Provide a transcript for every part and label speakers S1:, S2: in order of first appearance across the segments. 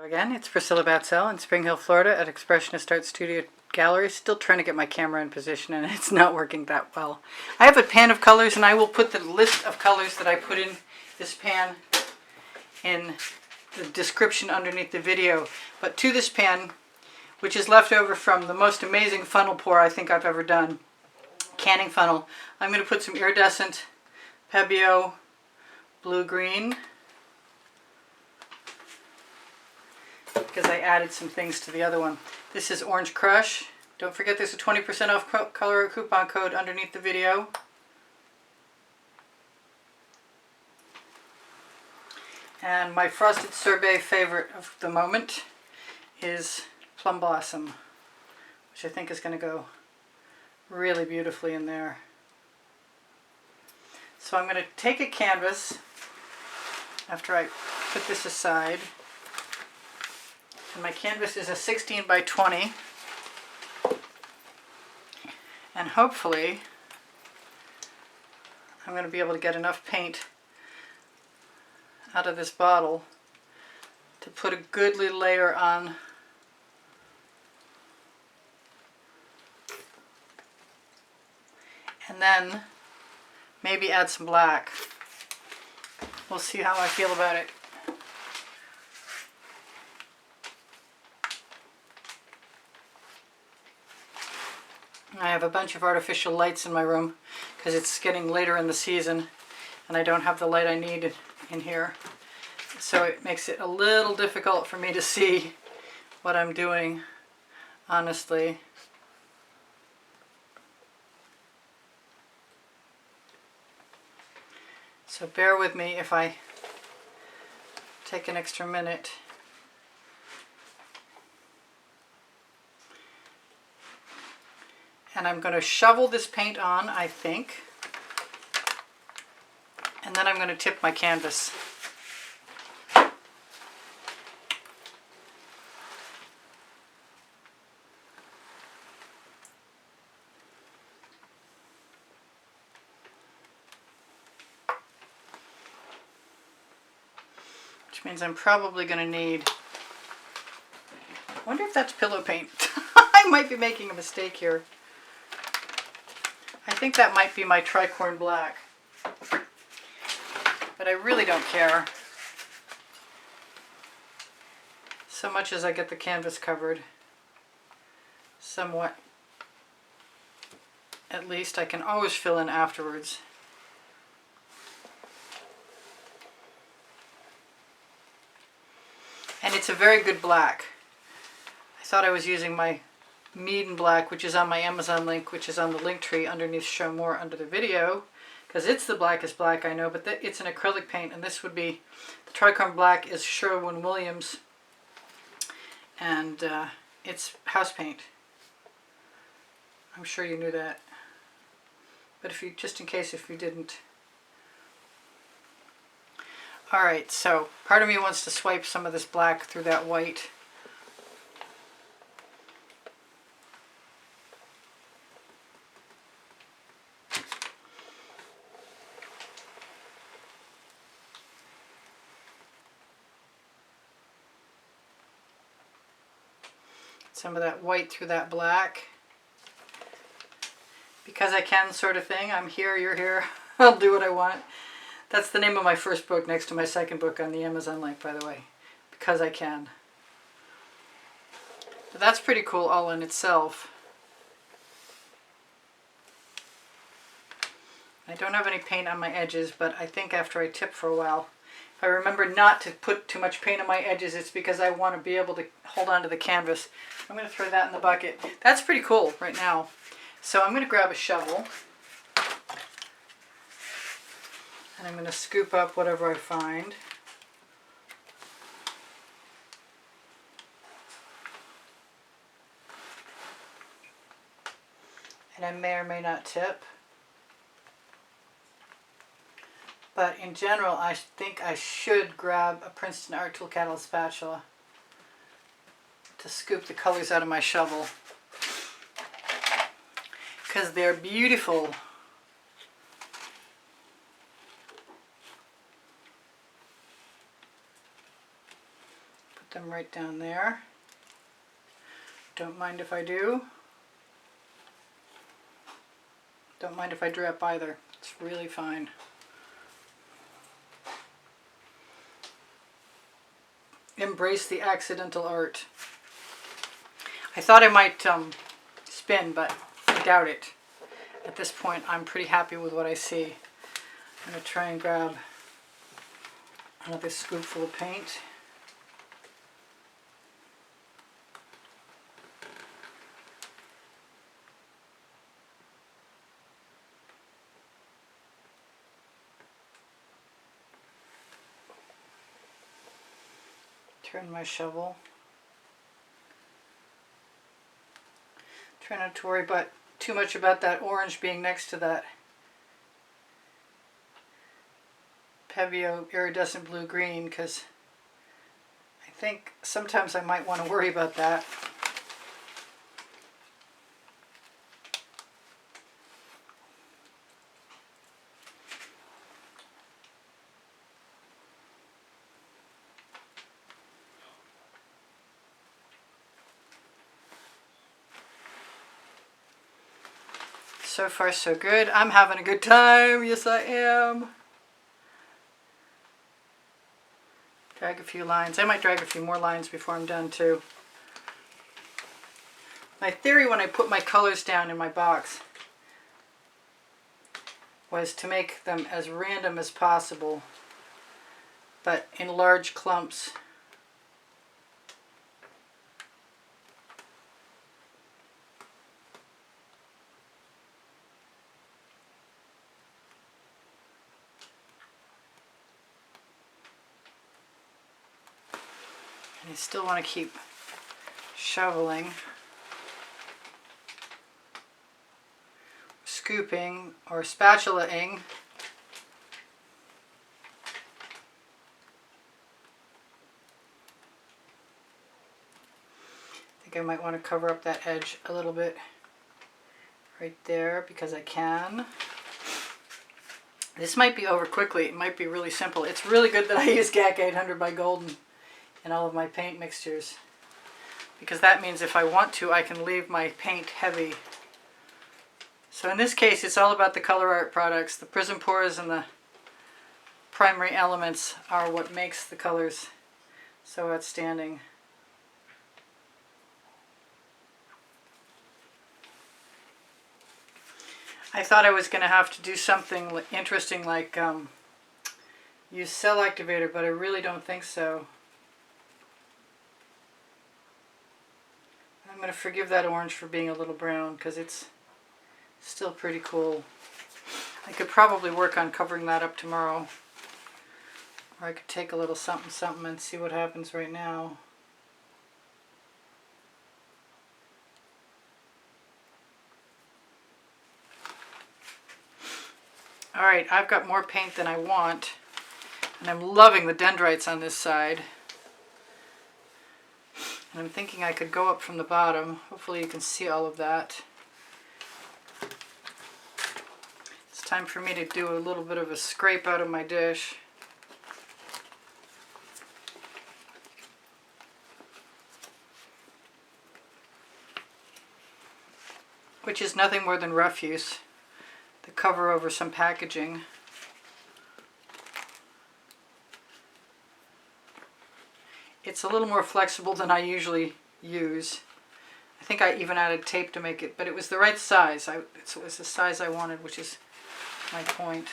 S1: Again, it's Priscilla Batzell in Spring Hill, Florida at Expressionist Art Studio Gallery. Still trying to get my camera in position and it's not working that well. I have a pan of colors and I will put the list of colors that I put in this pan in the description underneath the video. But to this pan, which is left over from the most amazing funnel pour I think I've ever done, canning funnel, I'm going to put some iridescent Pebeo blue-green, because I added some things to the other one. This is Orange Crush. Don't forget there's a 20% off Colour Arte coupon code underneath the video. And my frosted sorbet favorite of the moment is Plum Blossom, which I think is going to go really beautifully in there. So I'm going to take a canvas after I put this aside. And my canvas is a 16 by 20. And hopefully I'm going to be able to get enough paint out of this bottle to put a goodly layer on and then maybe add some black. We'll see how I feel about it. I have a bunch of artificial lights in my room because it's getting later in the season and I don't have the light I need in here. So it makes it a little difficult for me to see what I'm doing, honestly. So bear with me if I take an extra minute. And I'm going to shovel this paint on, I think. And then I'm going to tip my canvas. Which means I'm probably going to need... I wonder if that's pillow paint. I might be making a mistake here. I think that might be my Tricorn Black, but I really don't care so much as I get the canvas covered somewhat. At least I can always fill in afterwards. And it's a very good black. I thought I was using my Mead and Black, which is on my Amazon link, which is on the link tree underneath Show More under the video, because it's the blackest black I know, but it's an acrylic paint, and this would be, the Tricorn Black is Sherwin Williams, and it's house paint. I'm sure you knew that, but if you, just in case if you didn't. Alright, so part of me wants to swipe some of this black through that white. Some of that white through that black. Because I can sort of thing. I'm here, you're here. I'll do what I want. That's the name of my first book next to my second book on the Amazon link, by the way. Because I can. But that's pretty cool all in itself. I don't have any paint on my edges, but I think after I tip for a while, if I remember not to put too much paint on my edges, it's because I want to be able to hold on to the canvas. I'm going to throw that in the bucket. That's pretty cool right now. So I'm going to grab a shovel. And I'm going to scoop up whatever I find. And I may or may not tip. But in general, I think I should grab a Princeton Art Tool Catalyst spatula to scoop the colors out of my shovel. Because they're beautiful. them right down there. Don't mind if I do. Don't mind if I drip either. It's really fine. Embrace the accidental art. I thought I might spin, but I doubt it. At this point, I'm pretty happy with what I see. I'm going to try and grab another scoopful of paint. Turn my shovel. Try not to worry too much about that orange being next to that Pebeo iridescent blue-green, because I think sometimes I might want to worry about that. So far so good. I'm having a good time. Yes, I am. Drag a few lines. I might drag a few more lines before I'm done too. My theory when I put my colors down in my box was to make them as random as possible, but in large clumps. And I still want to keep shoveling, scooping, or spatula-ing. I think I might want to cover up that edge a little bit right there because I can. This might be over quickly. It might be really simple. It's really good that I use GAC 800 by Golden in all of my paint mixtures, because that means if I want to, I can leave my paint heavy. So in this case, it's all about the Colourarte products. The Prizm Pours and the Primary Elements are what makes the colors so outstanding. I thought I was going to have to do something interesting like use cell activator, but I really don't think so. I'm going to forgive that orange for being a little brown because it's still pretty cool. I could probably work on covering that up tomorrow. Or I could take a little something something and see what happens right now. Alright, I've got more paint than I want. And I'm loving the dendrites on this side. And I'm thinking I could go up from the bottom. Hopefully you can see all of that. It's time for me to do a little bit of a scrape out of my dish. Which is nothing more than refuse. The cover over some packaging. It's a little more flexible than I usually use. I think I even added tape to make it, but it was the right size. It was the size I wanted, which is my point.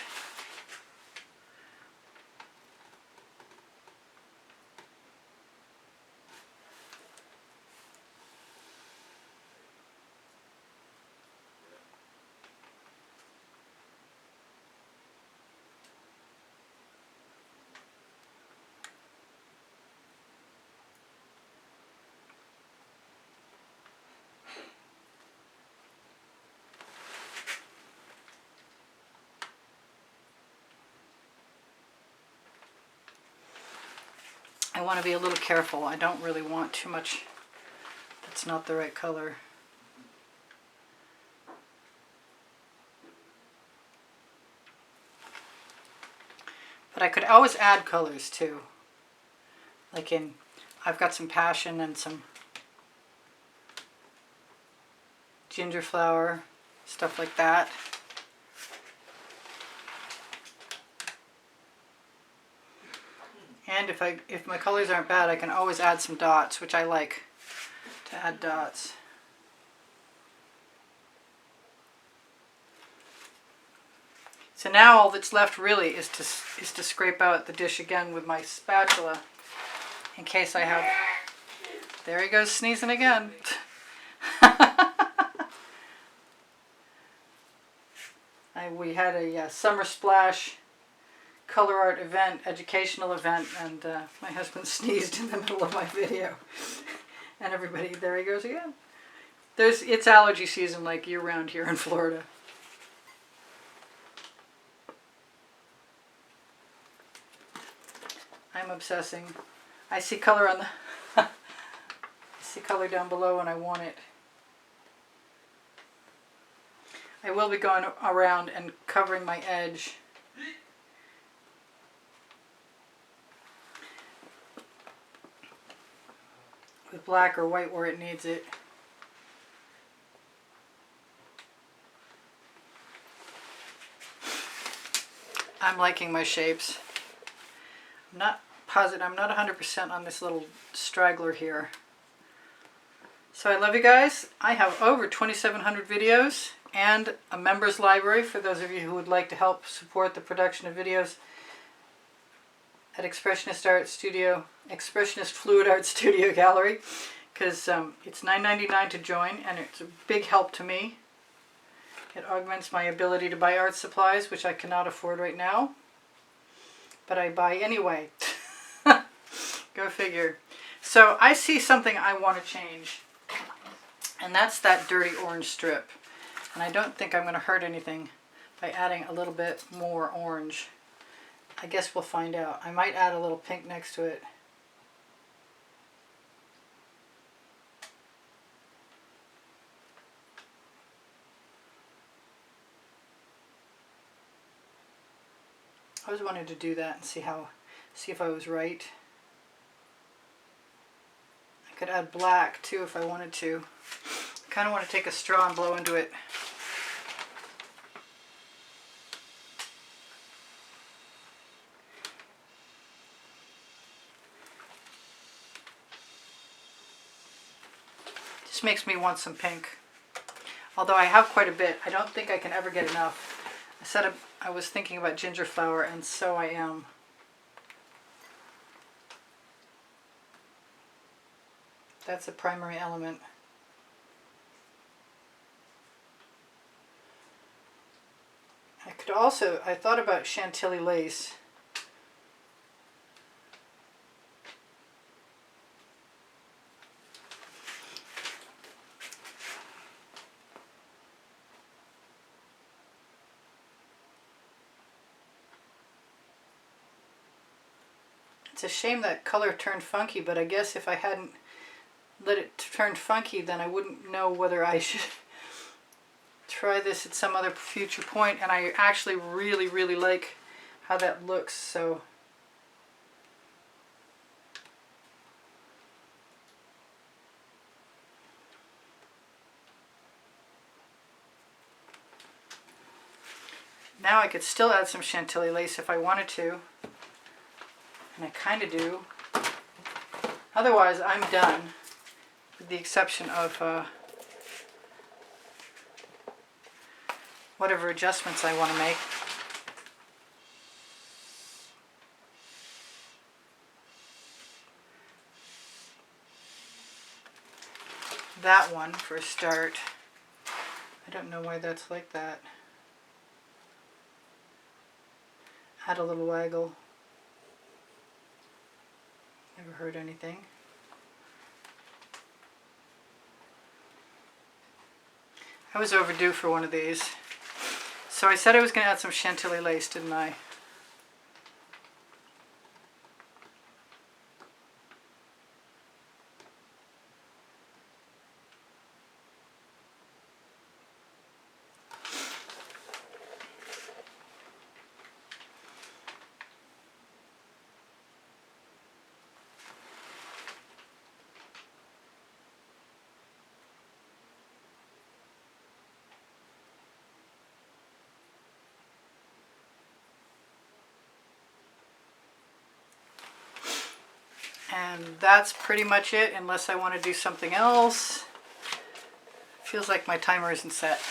S1: I want to be a little careful. I don't really want too much that's not the right color. But I could always add colors too. Like in I've got some passion and some ginger flower, stuff like that. And if my colors aren't bad, I can always add some dots, which I like to add dots. So now all that's left really is to scrape out the dish again with my spatula, in case I have. There he goes sneezing again. We had a summer splash Colour Arte event, educational event, and my husband sneezed in the middle of my video. And everybody, there he goes again. It's allergy season like year round here in Florida. I'm obsessing. I see color on the I see color down below and I want it. I will be going around and covering my edge. With black or white where it needs it. I'm liking my shapes. I'm not positive, I'm not 100% on this little straggler here. So I love you guys. I have over 2,700 videos and a members library for those of you who would like to help support the production of videos at Expressionist Art Studio, Expressionist Fluid Art Studio Gallery, because it's $9.99 to join and it's a big help to me. It augments my ability to buy art supplies, which I cannot afford right now, but I buy anyway. Go figure. So I see something I want to change, and that's that dirty orange strip. And I don't think I'm going to hurt anything by adding a little bit more orange. I guess we'll find out. I might add a little pink next to it. I always wanted to do that and see if I was right. I could add black too if I wanted to. I kind of want to take a straw and blow into it. Just makes me want some pink. Although I have quite a bit, I don't think I can ever get enough. I was thinking about ginger flower, and so I am. That's a primary element. I thought about Chantilly lace. It's a shame that color turned funky, but I guess if I hadn't let it turn funky, then I wouldn't know whether I should try this at some other future point. And I actually really, really like how that looks. So now I could still add some Chantilly lace if I wanted to. And I kind of do. Otherwise, I'm done, with the exception of whatever adjustments I want to make. That one, for a start. I don't know why that's like that. Add a little waggle. Never heard anything. I was overdue for one of these. So I said I was going to add some Chantilly lace, didn't I? And that's pretty much it, unless I want to do something else. Feels like my timer isn't set,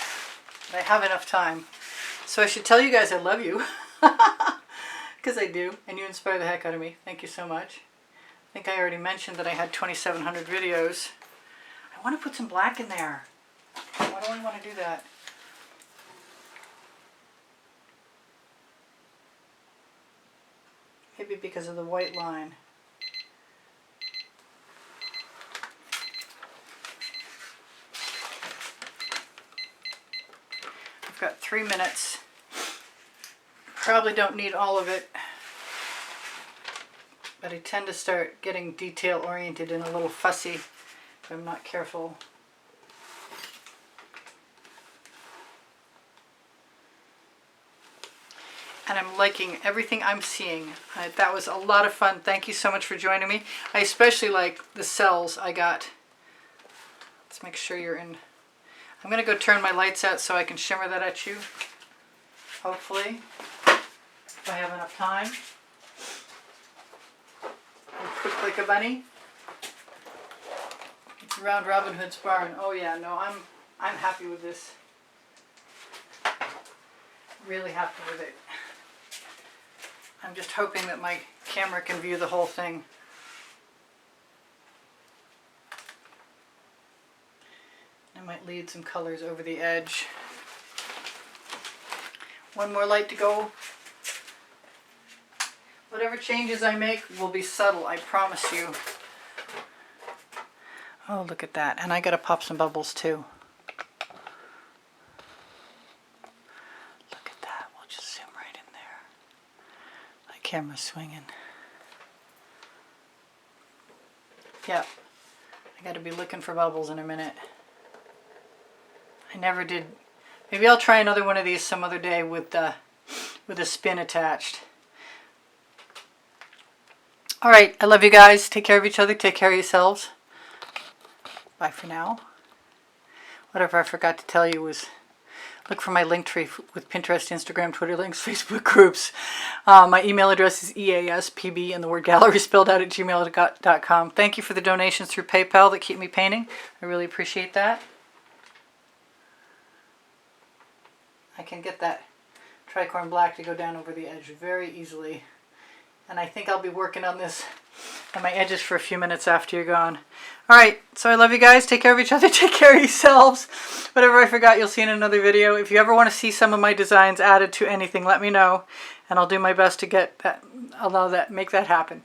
S1: but I have enough time. So I should tell you guys I love you, because I do, and you inspire the heck out of me. Thank you so much. I think I already mentioned that I had 2,700 videos. I want to put some black in there. Why do I want to do that? Maybe because of the white line. I've got 3 minutes. Probably don't need all of it, but I tend to start getting detail oriented and a little fussy if I'm not careful. And I'm liking everything I'm seeing. That was a lot of fun. Thank you so much for joining me. I especially like the cells I got. Let's make sure you're in. I'm going to go turn my lights out so I can shimmer that at you. Hopefully, if I have enough time. And quick like a bunny. It's around Robin Hood's barn. Oh yeah, no, I'm happy with this. Really happy with it. I'm just hoping that my camera can view the whole thing. I might lead some colors over the edge. One more light to go. Whatever changes I make will be subtle, I promise you. Oh, look at that. And I gotta pop some bubbles too. Look at that. We'll just zoom right in there. My camera's swinging. Yep. I gotta be looking for bubbles in a minute. I never did. Maybe I'll try another one of these some other day with a spin attached. All right, I love you guys. Take care of each other. Take care of yourselves. Bye for now. Whatever I forgot to tell you was look for my link tree with Pinterest, Instagram, Twitter links, Facebook groups. My email address is easpb and the word gallery spelled out at gmail.com. Thank you for the donations through PayPal that keep me painting. I really appreciate that. I can get that Tricorn Black to go down over the edge very easily. And I think I'll be working on this on my edges for a few minutes after you're gone. Alright, so I love you guys. Take care of each other. Take care of yourselves. Whatever I forgot, you'll see in another video. If you ever want to see some of my designs added to anything, let me know. And I'll do my best to get that, make that happen.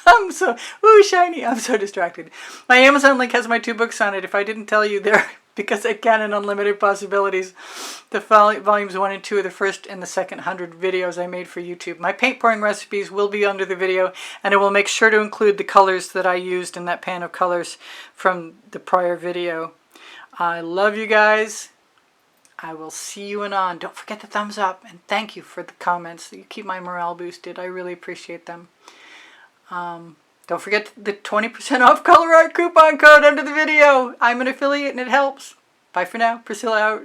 S1: I'm so, ooh, shiny. I'm so distracted. My Amazon link has my 2 books on it. If I didn't tell you, they're because I can in Unlimited Possibilities. The volumes 1 and 2 are the first and the second 100 videos I made for YouTube. My paint pouring recipes will be under the video, and I will make sure to include the colors that I used in that pan of colors from the prior video. I love you guys. I will see you anon. Don't forget the thumbs up, and thank you for the comments. You keep my morale boosted. I really appreciate them. Don't forget the 20% off Colour Arte coupon code under the video. I'm an affiliate and it helps. Bye for now. Priscilla out.